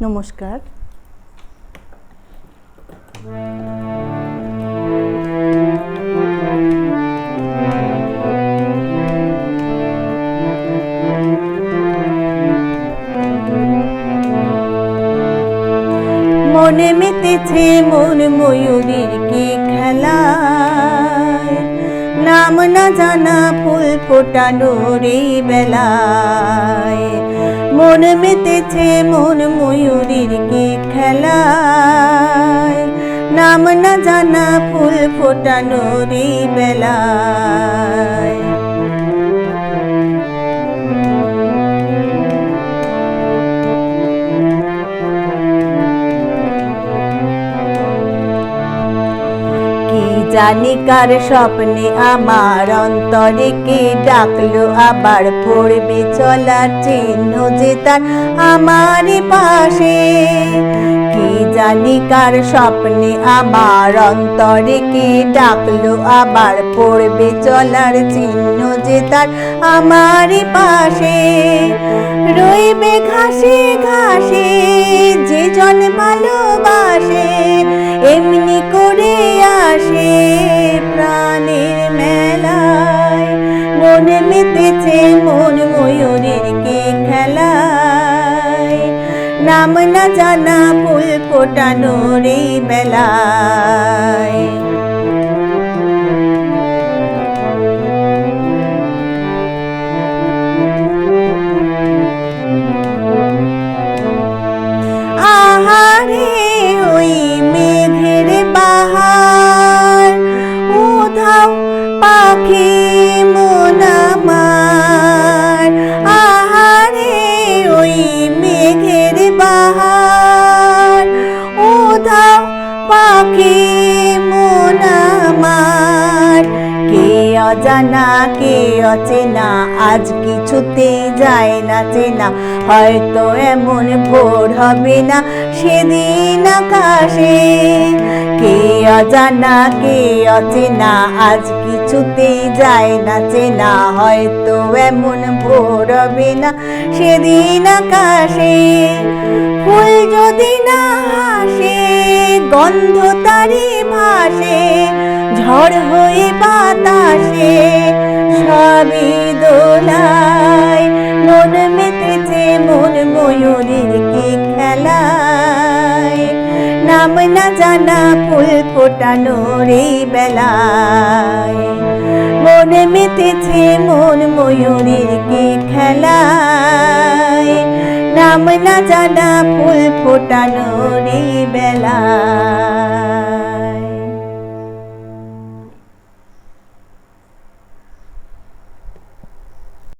নমস্কার। মনে মেতেছে মন ময়ূরীর কি খেলায়, নাম না জানা ফুল ফোটানোর এই বেলায়। মন মেতেছে মন ময়ূরীর কি খেলায়, নাম না জানা ফুল ফোটানোর এই বেলায়। জানি কার স্বপ্নে আমার অন্তরে কে ডাকলো আবার, পড়বে চলার চিহ্ন যে তার আমার পাশে। কি জানি কার স্বপ্নে আমার অন্তরে কে ডাকলো আবার, পড়বে চলার চিহ্ন যে তার আমার পাশে। রইবে ঘাসে ঘাসে যে জন ভালোবাসে, এমনি করে আসে প্রাণের মেলায়। মনে মেতেছে মন ময়ূরীর কি খেলায়, নাম না জানা ফুল ফোটানোর এই বেলায়। আহারে ওই মেঘের বাহার, উধাও পাখি মন আমার। আহারে ওই মেঘের বাহার, উধাও পাখি মন আমার। কে অজানা কে অচেনা আজ কিছুতেই যায় না চেনা, হয়তো এমন ভোর হবে না সেদিন আকাশে। কে অজানা কে অচেনা আজ কিছুতেই যায় না চেনা, হয়তো এমন ভোর হবে না সেদিন আকাশে। ফুল যদি না হাসে গন্ধ তারি ভাসে, ঝড় হয়ে বাতাসে সবই দোলায়। মন মেতেছে মন ময়ূরীর কি খেলায়, নাম না জানা ফুল ফোটানোর এই বেলায়। মন মেতেছে মন ময়ূরীর কি খেলায়, নাম না জানা ফুল ফোটানোর এই বেলায়।